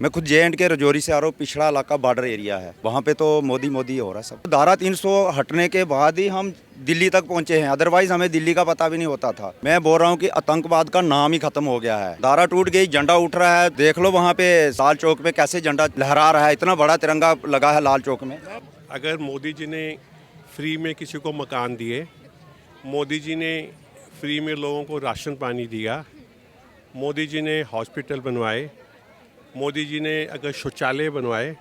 मैं खुद JNK के रजौरी से आ रहा हूँ। पिछड़ा इलाका बॉर्डर एरिया है, वहाँ पे तो मोदी मोदी हो रहा है सब। धारा 300 हटने के बाद ही हम दिल्ली तक पहुँचे हैं, अदरवाइज हमें दिल्ली का पता भी नहीं होता था। मैं बोल रहा हूँ कि आतंकवाद का नाम ही खत्म हो गया है। धारा टूट गई, झंडा उठ रहा है। देख लो वहाँ पे लाल चौक पे कैसे झंडा लहरा रहा है, इतना बड़ा तिरंगा लगा है लाल चौक में। अगर मोदी जी ने फ्री में किसी को मकान दिए, मोदी जी ने फ्री में लोगों को राशन पानी दिया, मोदी जी ने हॉस्पिटल बनवाए, मोदी जी ने अगर शौचालय बनवाए,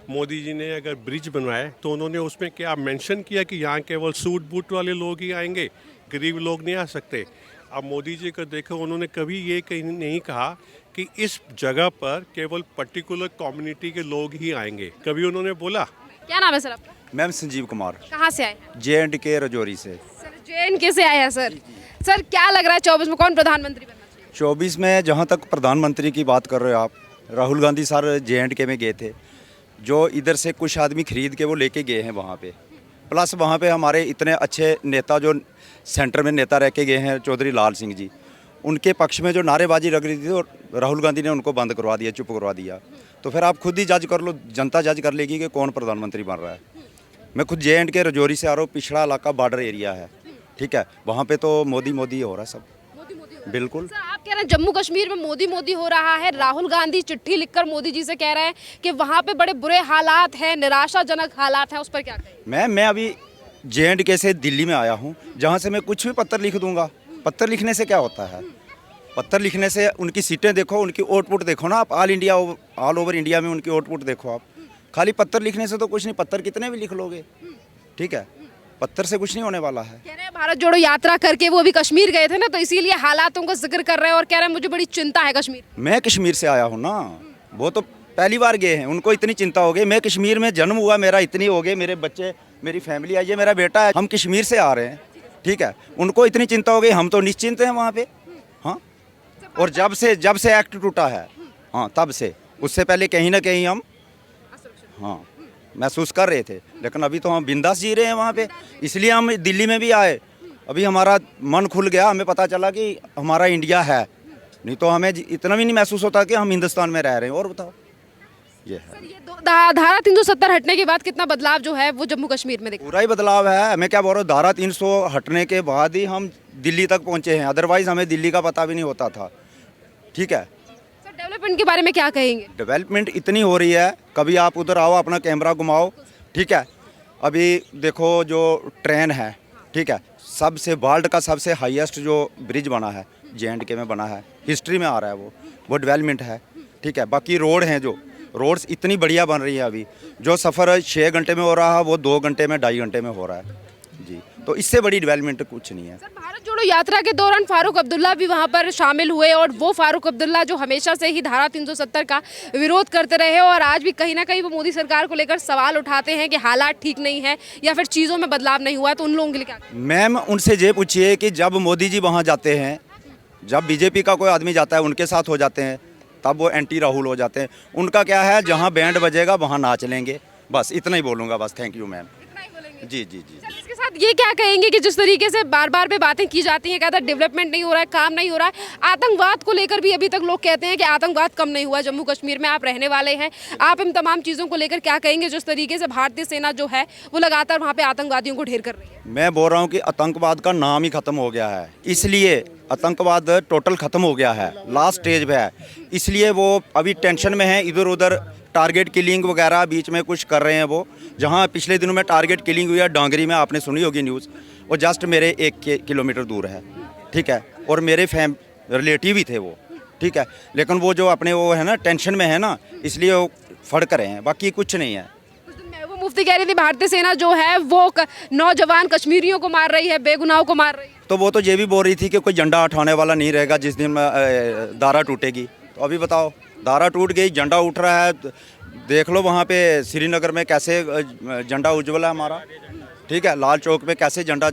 मोदी जी ने अगर ब्रिज बनवाए, तो उन्होंने उसमें क्या मेंशन किया कि यहाँ केवल सूट बूट वाले लोग ही आएंगे, गरीब लोग नहीं आ सकते। अब मोदी जी को देखो, उन्होंने कभी ये कहीं नहीं कहा कि इस जगह पर केवल पर्टिकुलर कम्युनिटी के लोग ही आएंगे। कभी उन्होंने बोला? क्या नाम है सर आपका? मैम संजीव कुमार, कहाँ से आए हैं? JNK रजौरी से। सर JNK से आए हैं सर। सर क्या लग रहा है 24 में कौन प्रधानमंत्री बनना चाहिए? 24 में जहाँ तक प्रधानमंत्री की बात कर रहे हो आप, राहुल गांधी सर JNK में गए थे, जो इधर से कुछ आदमी खरीद के वो लेके गए हैं वहाँ पे। प्लस वहाँ पे हमारे इतने अच्छे नेता जो सेंटर में नेता रह के गए हैं, चौधरी लाल सिंह जी, उनके पक्ष में जो नारेबाजी लग रही थी तो राहुल गांधी ने उनको बंद करवा दिया, चुप करवा दिया। तो फिर आप खुद ही जज कर लो, जनता जज कर लेगी कि कौन प्रधानमंत्री बन रहा है। मैं खुद JNK के रजौरी से आ रहा हूँ। पिछड़ा इलाका बॉर्डर एरिया है, ठीक है, वहाँ पे तो मोदी मोदी हो रहा है सब। बिल्कुल। सर आप कह रहे हैं जम्मू कश्मीर में मोदी मोदी हो रहा है। राहुल गांधी चिट्ठी लिखकर मोदी जी से कह रहे हैं कि वहाँ पे बड़े बुरे हालात हैं, निराशाजनक हालात हैं, उस पर क्या कहें? मैं अभी JNK से दिल्ली में आया हूँ, जहाँ से मैं कुछ भी पत्र लिख दूंगा। पत्र लिखने से क्या होता है? पत्र लिखने से उनकी सीटें देखो, उनकी आउटपुट देखो ना आप, ऑल ओवर इंडिया में उनकी आउटपुट देखो आप। खाली पत्र लिखने से तो कुछ नहीं, पत्र कितने भी लिख लोगे, ठीक है, पत्थर से कुछ नहीं होने वाला है। कह रहे हैं भारत जोड़ो यात्रा करके वो भी कश्मीर गए थे ना, तो इसीलिए हालातों का जिक्र कर रहे हैं और कह रहे हैं मुझे बड़ी चिंता है कश्मीर। मैं कश्मीर से आया हूँ ना, वो तो पहली बार गए हैं, उनको इतनी चिंता हो गई। मैं कश्मीर में जन्म हुआ, मेरा इतनी हो गई, मेरे बच्चे, मेरी फैमिली आई है, मेरा बेटा है, हम कश्मीर से आ रहे हैं, ठीक है, उनको इतनी चिंता हो गई, हम तो निश्चिंत हैं वहाँ पे। हाँ, और जब से एक्ट टूटा है, हाँ तब से, उससे पहले कहीं ना कहीं हम हाँ महसूस कर रहे थे, लेकिन अभी तो हम बिंदास जी रहे हैं वहाँ पे। इसलिए हम दिल्ली में भी आए, अभी हमारा मन खुल गया, हमें पता चला कि हमारा इंडिया है, नहीं तो हमें इतना भी नहीं महसूस होता कि हम हिंदुस्तान में रह रहे हैं। और बताओ, ये है। सर ये धारा 370 हटने के बाद कितना बदलाव जो है वो जम्मू कश्मीर में दिखा? पूरा ही बदलाव है। मैं क्या बोल रहा हूँ, धारा 300 हटने के बाद ही हम दिल्ली तक पहुँचे हैं, अदरवाइज हमें दिल्ली का पता भी नहीं होता था, ठीक है। डेवलपमेंट के बारे में क्या कहेंगे? डेवलपमेंट इतनी हो रही है, कभी आप उधर आओ, अपना कैमरा घुमाओ, ठीक है। अभी देखो जो ट्रेन है, ठीक है, सबसे वर्ल्ड का सबसे हाईएस्ट जो ब्रिज बना है JNK में बना है, हिस्ट्री में आ रहा है वो डेवलपमेंट है, ठीक है। बाकी रोड हैं, जो रोड्स इतनी बढ़िया बन रही है अभी, जो सफ़र 6 घंटे में हो रहा है वो 2 घंटे में, 2.5 घंटे में हो रहा है जी। तो इससे बड़ी डेवलपमेंट कुछ नहीं है। सर भारत जोड़ो यात्रा के दौरान फारूक अब्दुल्ला भी वहां पर शामिल हुए, और वो फारूक अब्दुल्ला जो हमेशा से ही धारा 370 का विरोध करते रहे और आज भी कहीं ना कहीं वो मोदी सरकार को लेकर सवाल उठाते हैं कि हालात ठीक नहीं है या फिर चीज़ों में बदलाव नहीं हुआ, तो उन लोगों के लिए क्या? मैम उनसे ये पूछिए कि जब मोदी जी वहाँ जाते हैं, जब BJP का कोई आदमी जाता है उनके साथ हो जाते हैं, तब वो एंटी राहुल हो जाते हैं। उनका क्या है, जहाँ बैंड बजेगा वहाँ नाच लेंगे, बस इतना ही बोलूँगा, बस। Thank you ma'am. जी जी जी। सर इसके साथ ये क्या कहेंगे कि जिस तरीके से बार बार पे बातें की जाती हैं, कहता है डेवलपमेंट नहीं हो रहा है, काम नहीं हो रहा है, आतंकवाद को लेकर भी अभी तक लोग कहते हैं कि आतंकवाद कम नहीं हुआ। जम्मू कश्मीर में आप रहने वाले हैं, आप इन तमाम चीज़ों को लेकर क्या कहेंगे जिस तरीके से भारतीय सेना जो है वो लगातार वहाँ पे आतंकवादियों को ढेर कर रही है? मैं बोल रहा हूँ कि आतंकवाद का नाम ही खत्म हो गया है, इसलिए आतंकवाद टोटल खत्म हो गया है, लास्ट स्टेज पे है, इसलिए वो अभी टेंशन में है। इधर उधर टारगेट किलिंग वगैरह बीच में कुछ कर रहे हैं वो। जहाँ पिछले दिनों में टारगेट किलिंग हुई है डांगरी में, आपने सुनी होगी न्यूज़, वो जस्ट मेरे 1 किलोमीटर दूर है, ठीक है, और मेरे रिलेटिव ही थे वो, ठीक है। लेकिन वो जो अपने वो है ना, टेंशन में है ना, इसलिए वो फड़क रहे हैं, बाकी कुछ नहीं है। वो मुफ्ती कह रही थी भारतीय सेना जो है वो नौजवान कश्मीरियों को मार रही है, बेगुनाहों को मार रही है। तो वो तो ये भी बोल रही थी कि कोई झंडा उठाने वाला नहीं रहेगा जिस दिन धारा टूटेगी। तो अभी बताओ, धारा टूट गई, झंडा उठ रहा है, देख लो वहाँ पे श्रीनगर में कैसे झंडा उज्ज्वल है हमारा, ठीक है, लाल चौक पे कैसे झंडा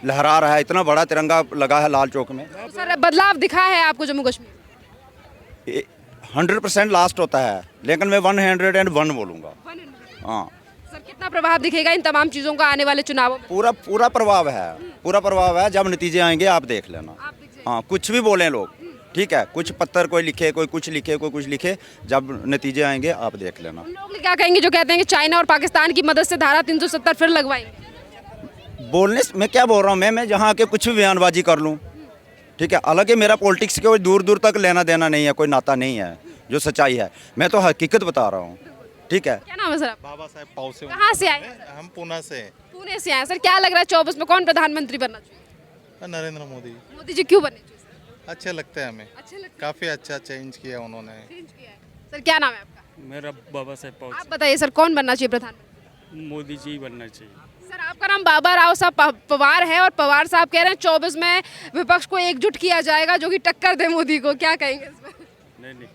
लहरा रहा है, इतना बड़ा तिरंगा लगा है लाल चौक में। सर बदलाव दिखा है आपको जम्मू कश्मीर? 100% लास्ट होता है, लेकिन मैं 101 बोलूँगा। हाँ सर कितना प्रभाव दिखेगा इन तमाम चीज़ों का आने वाले चुनावों में? पूरा प्रभाव है, पूरा प्रभाव है। जब नतीजे आएंगे आप देख लेना। हाँ कुछ भी बोलें लोग, ठीक है, कुछ पत्थर कोई लिखे, कोई कुछ लिखे, कोई कुछ लिखे, जब नतीजे आएंगे आप देख लेना। उन लोग क्या कहेंगे जो कहते हैं कि चाइना और पाकिस्तान की मदद से धारा 370 फिर लगवाएंगे? बोलने से मैं क्या बोल रहा हूँ, मैं जहाँ आके कुछ भी बयानबाजी कर लूँ, ठीक है। हालांकि मेरा पॉलिटिक्स के कोई दूर दूर तक लेना देना नहीं है, कोई नाता नहीं है, जो सच्चाई है मैं तो हकीकत बता रहा हूँ, ठीक है। क्या नाम है सर आपका? बाबा साहेब पाव से कहाँ से आए हैं? हम पुणे से पुणे से आए हैं। सर क्या लग रहा है 24 में कौन प्रधानमंत्री बनना चाहिए? नरेंद्र मोदी मोदी जी क्यों बनने चाहिए सर? अच्छे लगते हैं हमें, अच्छे लगते काफ़ी अच्छा चेंज किया उन्होंने। हैं, चेंज किया है। सर क्या नाम है आपका? मेरा बाबा साहेब पाव आप बताइए सर कौन बनना चाहिए प्रधानमंत्री? से मोदी जी बनना चाहिए। सर आपका नाम बाबा राव साहब पवार है और पवार साहब कह रहे हैं 24 में विपक्ष को एकजुट किया जाएगा जो कि टक्कर दे मोदी को, क्या कहेंगे इस पर? नहीं,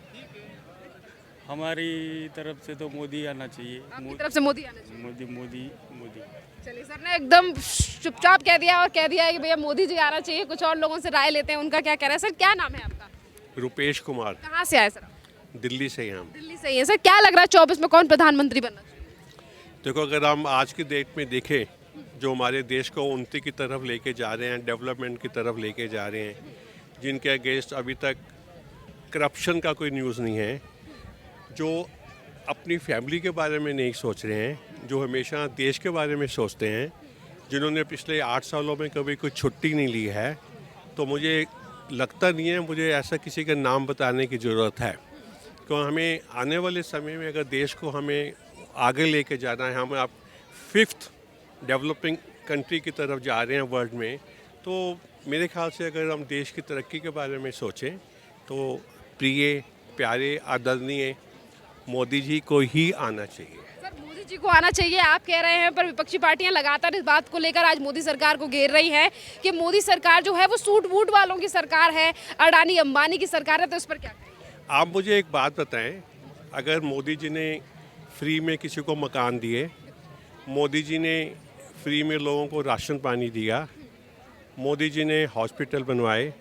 हमारी तरफ से तो मोदी आना चाहिए। आपकी तरफ से मोदी आना चाहिए। मोदी मोदी मोदी। चलिए सर ने एकदम चुपचाप कह दिया और कह दिया है कि भैया मोदी जी आना चाहिए। कुछ और लोगों से राय लेते हैं, उनका क्या कह रहा है। सर क्या नाम है आपका? रुपेश कुमार, कहाँ से आए सर आप? दिल्ली से हैं हम। दिल्ली से ही है। सर क्या लग रहा है 24 में कौन प्रधानमंत्री बनना चाहिए? देखो, अगर हम आज की डेट में देखें, जो हमारे देश को उन्नति की तरफ लेके जा रहे हैं, डेवलपमेंट की तरफ लेके जा रहे हैं, जिनके अगेंस्ट अभी तक करप्शन का कोई न्यूज़ नहीं है, जो अपनी फैमिली के बारे में नहीं सोच रहे हैं, जो हमेशा देश के बारे में सोचते हैं, जिन्होंने पिछले 8 सालों में कभी कोई छुट्टी नहीं ली है, तो मुझे लगता नहीं है मुझे ऐसा किसी का नाम बताने की ज़रूरत है। तो हमें आने वाले समय में अगर देश को हमें आगे लेके जाना है, हम आप 5th डेवलपिंग कंट्री की तरफ जा रहे हैं वर्ल्ड में, तो मेरे ख्याल से अगर हम देश की तरक्की के बारे में सोचें तो प्रिय प्यारे आदरणीय मोदी जी को ही आना चाहिए। सर मोदी जी को आना चाहिए आप कह रहे हैं, पर विपक्षी पार्टियां लगातार इस बात को लेकर आज मोदी सरकार को घेर रही हैं कि मोदी सरकार जो है वो सूट बूट वालों की सरकार है, अडानी अंबानी की सरकार है। तो इस पर क्या कहें? आप मुझे एक बात बताएं, अगर मोदी जी ने फ्री में किसी को मकान दिए, मोदी जी ने फ्री में लोगों को राशन पानी दिया, मोदी जी ने हॉस्पिटल बनवाए,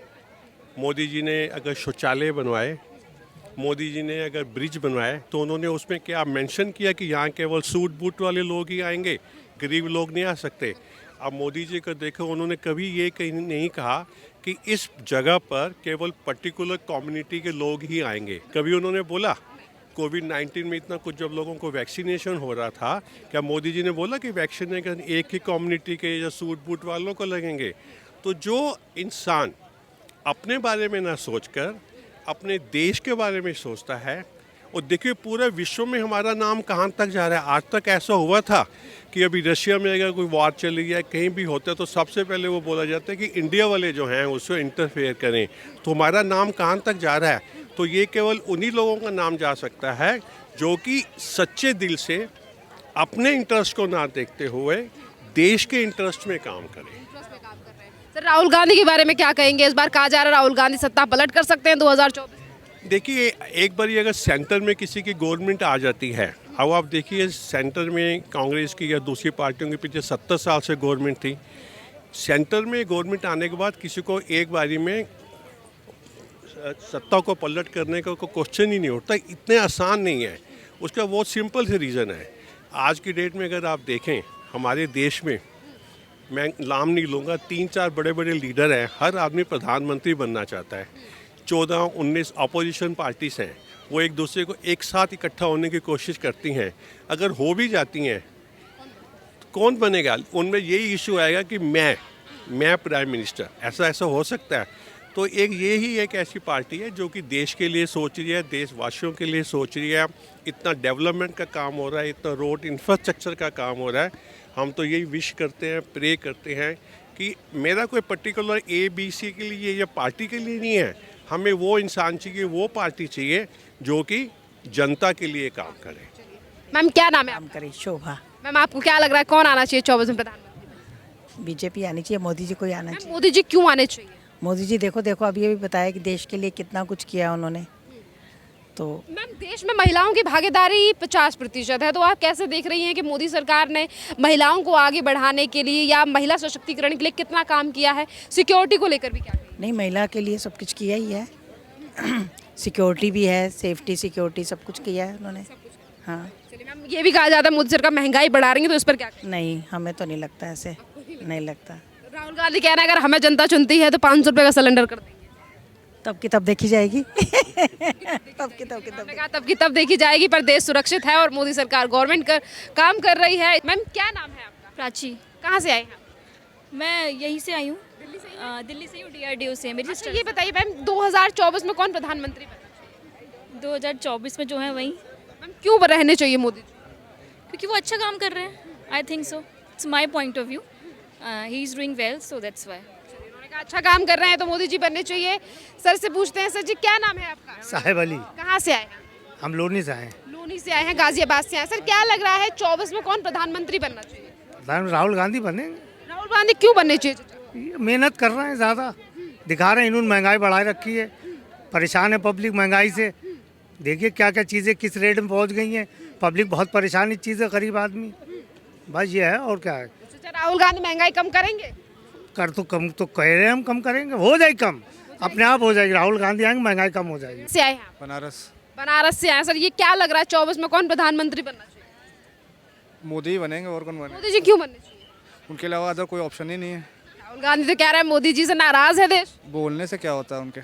मोदी जी ने अगर शौचालय बनवाए, मोदी जी ने अगर ब्रिज बनवाए, तो उन्होंने उसमें क्या मेंशन किया कि यहाँ केवल सूट बूट वाले लोग ही आएंगे, गरीब लोग नहीं आ सकते? अब मोदी जी को देखो, उन्होंने कभी ये कहीं नहीं कहा कि इस जगह पर केवल पर्टिकुलर कम्युनिटी के लोग ही आएंगे। कभी उन्होंने बोला कोविड-19 में इतना कुछ जब लोगों को वैक्सीनेशन हो रहा था, क्या मोदी जी ने बोला कि वैक्सीनेशन एक ही कम्युनिटी के या सूट बूट वालों को लगेंगे? तो जो इंसान अपने बारे में ना सोचकर अपने देश के बारे में सोचता है, और देखिए पूरे विश्व में हमारा नाम कहाँ तक जा रहा है। आज तक ऐसा हुआ था कि अभी रशिया में अगर कोई वार चली है, कहीं भी होता है, तो सबसे पहले वो बोला जाता है कि इंडिया वाले जो हैं उसको इंटरफेयर करें, तो हमारा नाम कहाँ तक जा रहा है। तो ये केवल उन्हीं लोगों का नाम जा सकता है जो कि सच्चे दिल से अपने इंटरेस्ट को ना देखते हुए देश के इंटरेस्ट में काम करें। सर राहुल गांधी के बारे में क्या कहेंगे? इस बार कहा जा रहा है राहुल गांधी सत्ता पलट कर सकते हैं 2024। देखिए, एक बार अगर सेंटर में किसी की गवर्नमेंट आ जाती है, अब आप देखिए सेंटर में कांग्रेस की या दूसरी पार्टियों के पीछे 70 साल से गवर्नमेंट थी। सेंटर में गवर्नमेंट आने के बाद किसी को एक बारी में सत्ता को पलट करने का कोई क्वेश्चन ही नहीं उठता। इतने आसान नहीं है। उसका बहुत सिंपल से रीज़न है। आज की डेट में अगर आप देखें हमारे देश में, मैं नाम नहीं लूँगा, 3-4 बड़े बड़े लीडर हैं, हर आदमी प्रधानमंत्री बनना चाहता है। 14-19 अपोजिशन पार्टीज़ हैं, वो एक दूसरे को एक साथ इकट्ठा होने की कोशिश करती हैं। अगर हो भी जाती हैं तो कौन बनेगा? उनमें यही इशू आएगा कि मैं प्राइम मिनिस्टर, ऐसा हो सकता है। तो यही एक ऐसी पार्टी है जो कि देश के लिए सोच रही है, देशवासियों के लिए सोच रही है। इतना डेवलपमेंट का काम हो रहा है, इतना रोड इंफ्रास्ट्रक्चर का काम हो रहा है। हम तो यही विश करते हैं, प्रे करते हैं कि मेरा कोई पर्टिकुलर ABC के लिए या पार्टी के लिए नहीं है, हमें वो इंसान चाहिए, वो पार्टी चाहिए जो कि जनता के लिए काम करे। मैम क्या नाम है आपका? करे शोभा। मैम आपको क्या लग रहा है कौन आना चाहिए 24 में प्रधानमंत्री? बीजेपी आनी चाहिए, मोदी जी को ही आना मैम चाहिए। मोदी जी क्यों आने चाहिए? मोदी जी देखो अभी ये भी बताया कि देश के लिए कितना कुछ किया उन्होंने। तो मैम देश में महिलाओं की भागीदारी 50% है, तो आप कैसे देख रही हैं कि मोदी सरकार ने महिलाओं को आगे बढ़ाने के लिए या महिला सशक्तिकरण के लिए कितना काम किया है? सिक्योरिटी को लेकर भी क्या कहेंगे? नहीं, महिला के लिए सब कुछ किया ही है। सिक्योरिटी भी है, सेफ्टी सिक्योरिटी सब कुछ किया है उन्होंने। हाँ। चलिए मैम, ये भी कहा जाता है मोदी सरकार महंगाई बढ़ा रही है, तो इस पर क्या कहेंगे? नहीं, हमें तो नहीं लगता ऐसे, नहीं लगता। राहुल गांधी कह रहे हैं अगर हमें जनता चुनती है तो 500 रुपये का सिलेंडर कर देंगे। तब की तब देखी जाएगी तब की तब आपने कहा तब की तब देखी जाएगी, पर देश सुरक्षित है और मोदी सरकार गवर्नमेंट काम कर रही है। मैम क्या नाम है आपका? प्राची। कहाँ से आए हैं? मैं यहीं से आई हूँ, दिल्ली से ही हूँ, DRDO से। मेरी अच्छा, सिस्टर ये बताइए मैम 2024 में कौन प्रधानमंत्री बने? 2024 में जो है वही, मैम क्यों रहने चाहिए मोदी जी? क्योंकि वो अच्छा काम कर रहे हैं। I think so, it's my point of view. He is doing well, so that's why. उन्होंने कहा अच्छा काम कर रहे हैं तो मोदी जी बनने चाहिए। सर से पूछते हैं, सर जी क्या नाम है आपका? साहेब अली। कहाँ से आए हैं? हम लोनी से आए हैं। लोनी से आए हैं, गाजियाबाद से आए हैं। सर क्या लग रहा है 24 में कौन प्रधानमंत्री बनना चाहिए? राहुल गांधी बनेंगे। राहुल गांधी क्यों बनने चाहिए? ये मेहनत कर रहे हैं, ज़्यादा दिखा रहे हैं। इन्होंने महंगाई बढ़ाए रखी है, परेशान है पब्लिक महंगाई से। देखिए क्या क्या चीज़ें किस रेट में पहुंच गई हैं। पब्लिक बहुत परेशान, इस चीज़ है, गरीब आदमी। बस ये है, और क्या है। अच्छा, राहुल गांधी महंगाई कम करेंगे? कर तो कम तो कह रहे हैं, हम कम करेंगे, हो जाएगी कम, अपने आप हो जाएगी। राहुल गांधी आएंगे, महंगाई कम हो जाएगी। से आए हैं आप? बनारस। बनारस से आए। सर ये क्या लग रहा है 24 में कौन प्रधानमंत्री बनना चाहिए? मोदी ही बनेंगे, और कौन बने? मोदी जी क्यों बनने चाहिए? उनके अलावा अदर कोई ऑप्शन ही नहीं है। राहुल गांधी तो कह रहे हैं मोदी जी से नाराज है देश। बोलने से क्या होता है उनके,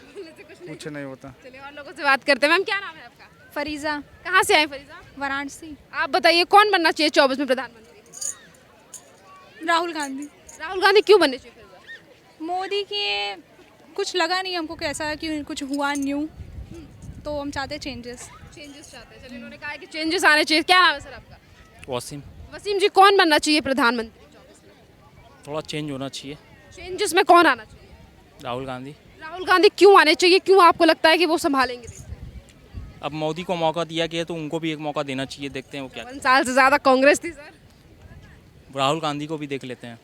कुछ नहीं होता। चलिए और लोगों से बात करते हैं। मैम क्या नाम है आपका? फरीज़ा, कहाँ से आए फरीजा? वाराणसी। आप बताइए कौन बनना चाहिए 24 में प्रधानमंत्री? राहुल गांधी। राहुल गांधी क्यों बनने चाहिए फरीजा? मोदी के कुछ लगा नहीं हमको कैसा कि कुछ हुआ न्यू, तो हम चाहते चेंजेस। चेंजेस चाहते हैं। चलिए उन्होंने कहा है कि चेंजेस आने चाहिए। क्या नाम है सर आपका? वसीम। वसीम जी कौन बनना चाहिए प्रधानमंत्री 24 में? थोड़ा चेंज होना चाहिए। चेंजेस में कौन आना चाहिए? राहुल गांधी। राहुल गांधी क्यों आने चाहिए? क्यों आपको लगता है कि वो संभालेंगे देश? अब मोदी को मौका दिया गया तो उनको भी एक मौका देना चाहिए। देखते हैं वो क्या। 1 साल से ज्यादा कांग्रेस थी सर। राहुल गांधी को भी देख लेते हैं।